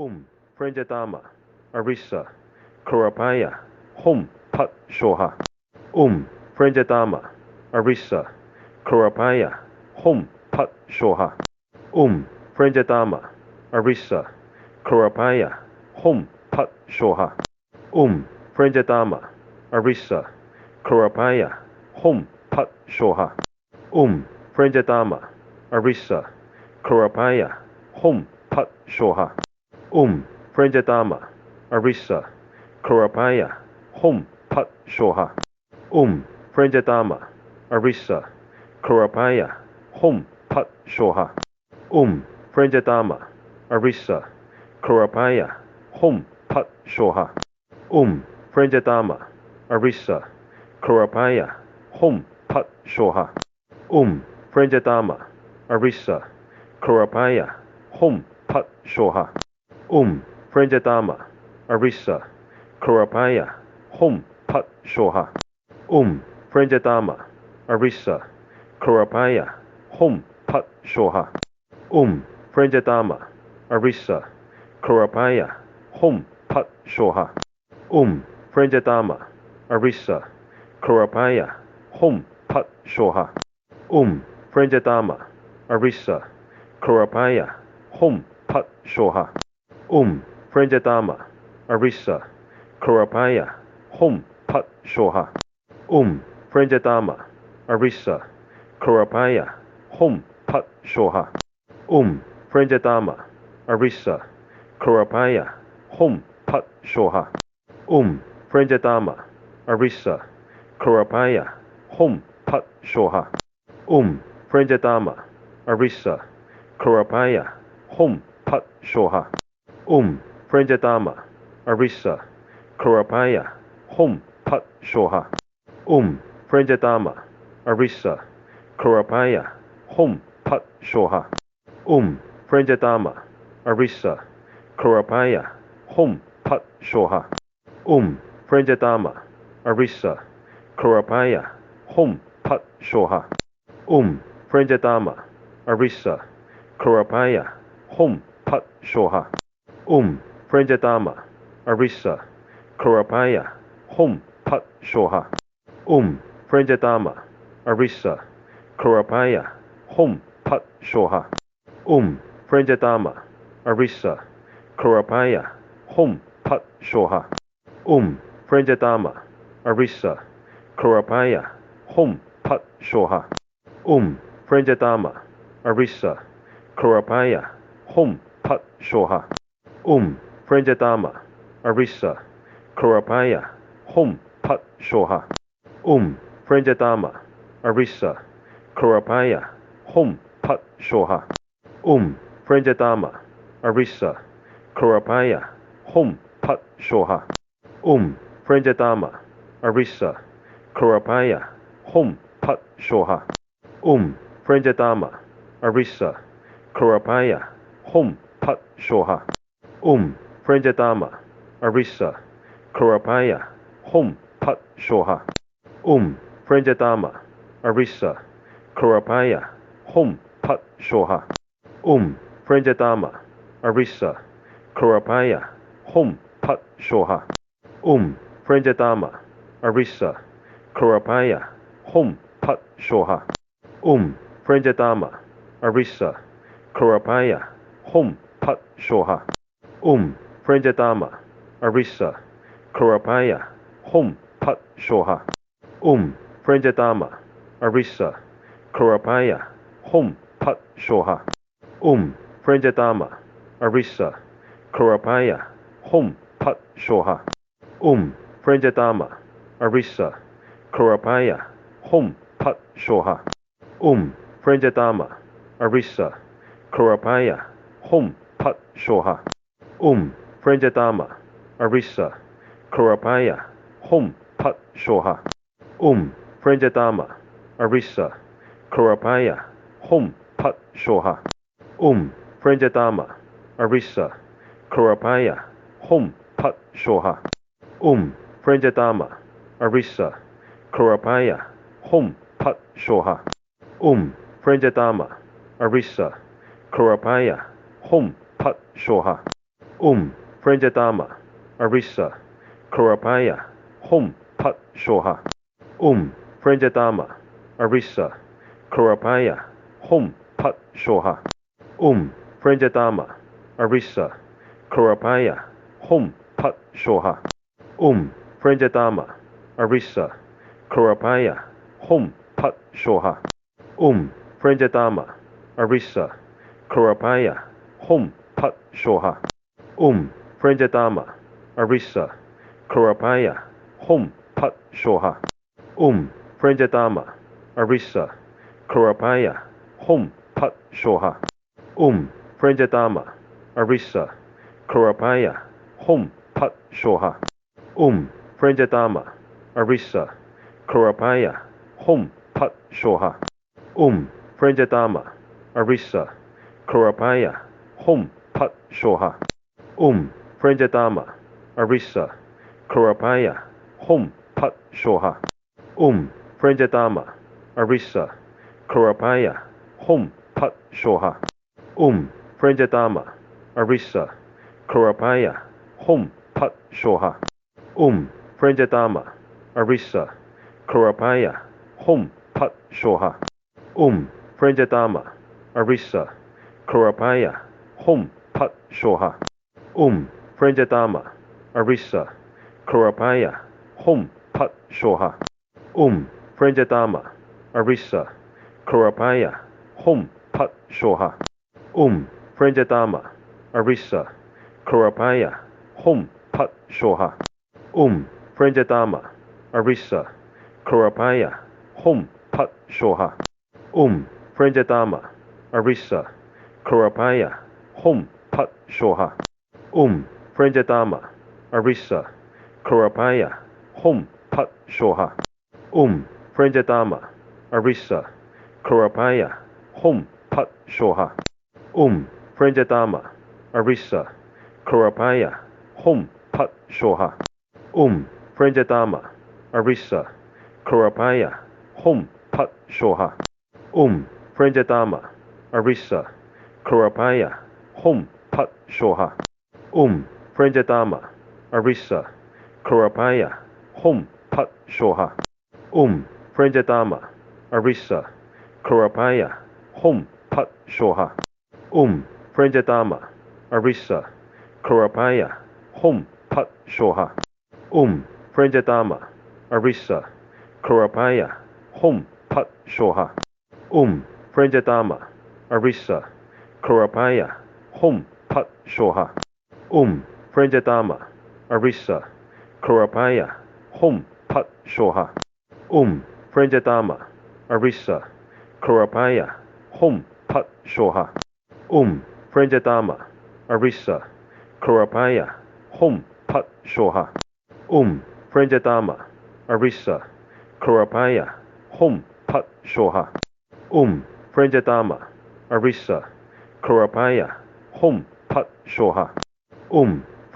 Pranjatama, Arisa, Kurapaya, Hum Pat Shoha. Pranjatama, Arisa, Kurapaya, Hum Pat Shoha. Pranjatama, Arisa, Kurapaya, Hum Pat Shoha. Pranjatama, Arisa, Kurapaya, Hum Pat Shoha. Pranjatama, Arisa, Kurapaya, Hum Pat Shoha. Pranjatama, Arisa, Kurapaya, Hum Pat Shoha. Pranjatama, Arisa, Kurapaya, Hum Pat Shoha. Pranjatama, Arisa, Kurapaya, Hum Pat Shoha. Pranjatama, Arisa, Kurapaya, Hum Pat Shoha. Pranjatama, Arisa, Kurapaya, Hum Pat Shoha. Pranjatama, Arisa, Kurapaya, Hum Pat Shoha. Pranjatama, Arisa, Kurapaya, Hum Pat Shoha. Pranjatama, Arisa, Kurapaya, Hum Pat Shoha. Pranjatama, Arisa, Kurapaya, Hum Pat Shoha. Pranjatama, Arisa, Kurapaya, Hum Pat Shoha. Pranjatama, Arisa, Kurapaya, Hum Pat Shoha. Pranjatama, Arisa, Kurapaya, Hum Pat Shoha. Pranjatama, Arisa, Kurapaya, Hum Pat Shoha. Pranjatama, Arisa, Kurapaya, Hum Pat Shoha. Pranjatama, Arisa, Kurapaya, Hum Pat Shoha. Pranjatama, Arisa, Kurapaya, Hum Pat Shoha. Pranjatama, Arisa, Kurapaya, Hum Pat Shoha. Pranjatama, Arisa, Kurapaya, Hum Pat Shoha. Pranjatama, Arisa, Kurapaya, Hum Pat Shoha. Pranjatama, Arisa, Kurapaya, Hum Pat Shoha. Pranjatama, Arisa, Kurapaya, Hum Pat Shoha. Pranjatama, Arisa, Kurapaya, Hum Pat Shoha. Pranjatama, Arisa, Kurapaya, Hum Pat Shoha. Pranjatama, Arisa, Kurapaya, Hum Pat Shoha. Pranjatama, Arisa, Kurapaya, Hum Pat Shoha. Pranjatama, Arisa, Kurapaya, Hum Pat Shoha. Pranjatama, Arisa, Kurapaya, Hum Pat Shoha. Pranjatama, Arisa, Kurapaya, Hum Pat Shoha. Pranjatama, Arisa, Kurapaya, Hum Pat Shoha. Pranjatama, Arisa, Kurapaya, Hum Pat Shoha. Pranjatama, Arisa, Kurapaya, Hum Pat Shoha. Pranjatama, Arisa, Kurapaya, Hum Pat Shoha. Pranjatama, Arisa, Kurapaya, Hum Pat Shoha. Pranjatama, Arisa, Kurapaya, Hum Pat Shoha. Pranjatama, Arisa, Kurapaya, Hum Pat Shoha. Pranjatama, Arisa, Kurapaya, Hum Pat Shoha. Pranjatama, Arisa, Kurapaya, Hum Pat Shoha. Pranjatama, Arisa, Kurapaya, Hum Pat Shoha. Pranjatama, Arisa, Kurapaya, Hum Pat Shoha. Pranjatama, Arisa, Kurapaya, Hum Pat Shoha. Pranjatama, Arisa, Kurapaya, Hum Pat Shoha. Pranjatama, Arisa, Kurapaya, Hum Pat Shoha. Pranjatama, Arisa, Kurapaya, Hum Pat Shoha. Pranjatama, Arisa, Kurapaya, Hum Pat Shoha. Pranjatama, Arisa, Kurapaya, Hum Pat Shoha. Franjadama, Arisa, Kurapaya, Hum Pat Shoha. Franjadama, Arisa, Kurapaya, Hum Pat Shoha. Franjadama, Arisa, Kurapaya, Hum Pat Shoha. Franjadama, Arisa, Kurapaya, Hum Pat Shoha. Franjadama, Arisa, Kurapaya, Hum Pat Shoha. Franjadama, Arisa, Kurapaya, Hum Pat Shoha. Franjadama, Arisa, Kurapaya, Hum Pat Shoha. Franjadama, Arisa, Kurapaya, Hum Pat Shoha. Franjadama, Arisa, Kurapaya, Hum Pat Shoha. Franjadama, Arisa, Kurapaya, Hum Pat Shoha. Franjadama, Arisa, Kurapaya, Hum Pat Shoha. Franjadama, Arisa, Kurapaya, Hum Pat Shoha. Franjadama, Arisa, Kurapaya, Hum Pat Shoha. Franjadama, Arisa, Kurapaya, Hum Pat Shoha. Franjadama, Arisa, Kurapaya, Hum Pat Shoha. Franjadama, Arisa, Kurapaya, Hum Pat Shoha. Franjadama, Arisa, Kurapaya, Hum Pat Shoha. Franjadama, Arisa, Kurapaya, Hum Pat Shoha. Franjadama, Arisa, Kurapaya, Hum Pat Shoha. Franjadama, Arisa, Kurapaya, Hum Pat Shoha. Franjadama, Arisa, Kurapaya, Hum Pat Shoha. Franjadama, Arisa, Kurapaya, Hum Pat Shoha. Franjadama, Arisa, Kurapaya, Hum Pat Shoha. Franjadama, Arisa, Kurapaya, Hum Pat Shoha. Franjadama, Arisa, Kurapaya, Hum Pat Shoha. Franjadama, Arisa, Kurapaya, Hum Pat Shoha. Franjadama, Arisa, Kurapaya, Hum Pat Shoha. Franjadama, Arisa, Kurapaya, Hum Pat Shoha. Franjadama, Arisa, Kurapaya, Hum Pat Shoha. Franjadama, Arisa, Kurapaya, Hum Pat Shoha. Franjadama, Arisa, Kurapaya, Hum Pat Shoha. Franjadama, Arisa, Kurapaya, Hum Pat Shoha. Franjadama, Arisa, Kurapaya, Hum Pat Shoha. Franjadama, Arisa, Kurapaya, Hum Pat Shoha.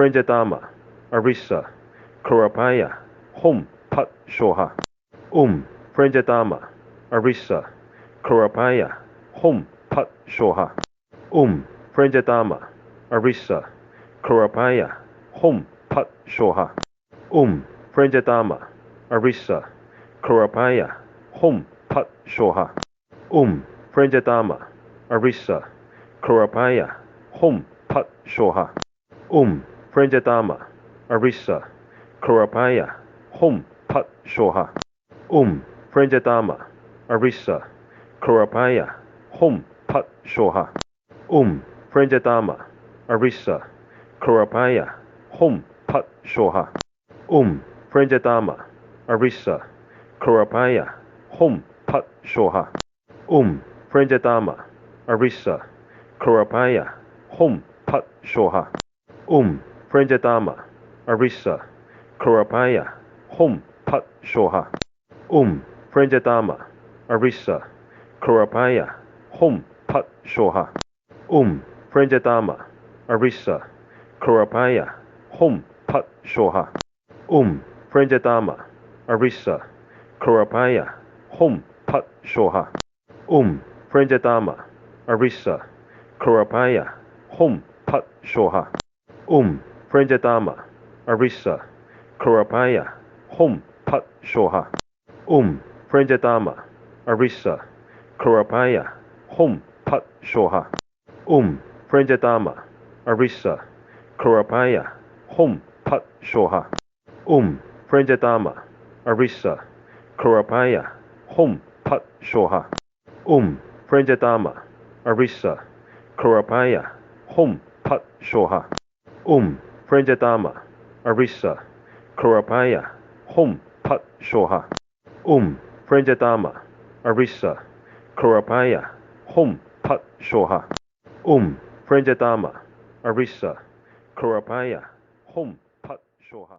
Franjadama, Arisa, Kurapaya, Hum Pat Shoha. Franjadama, Arisa, Kurapaya, Hum Pat Shoha. Franjadama, Arisa, Kurapaya, Hum Pat Shoha. Franjadama, Arisa, Kurapaya, Hum Pat Shoha. Franjadama, Arisa, Kurapaya, Hum Pat Shoha. Franjadama, Arisa, Kurapaya, Hum Pat Shoha. Franjadama, Arisa, Kurapaya, Hum Pat Shoha. Franjadama, Arisa, Kurapaya, Hum Pat Shoha. Franjadama, Arisa, Kurapaya, Hum Pat Shoha. Franjadama, Arisa, Kurapaya, Hum Pat Shoha. Franjadama, Arisa, Kurapaya, Hum Pat Shoha. Franjadama, Arisa, Kurapaya, Hum Pat Shoha. Franjadama, Arisa, Kurapaya, Hum Pat Shoha. Franjadama, Arisa, Kurapaya, Hum Pat Shoha. Franjadama, Arisa, Kurapaya, Hum Pat Shoha. Franjadama, Arisa, Kurapaya, Hum Pat Shoha. Franjadama, Arissa, Kurapaya, Hum Pat Shoha. Franjadama, Arissa, Kurapaya, Hum Pat Shoha. Franjadama, Arissa, Kurapaya, Hum Pat Shoha. Franjadama, Arissa, Kurapaya, Hum Pat Shoha. Franjadama, Arissa, Kurapaya, Hum Pat Shoha. Franjadama, Arissa, Kurapaya, Hum Pat Shoha. Franjadama, Arissa, Kurapaya, Hum Pat Shoha. Franjadama, Arissa, Kurapaya, Hum Pat Shoha.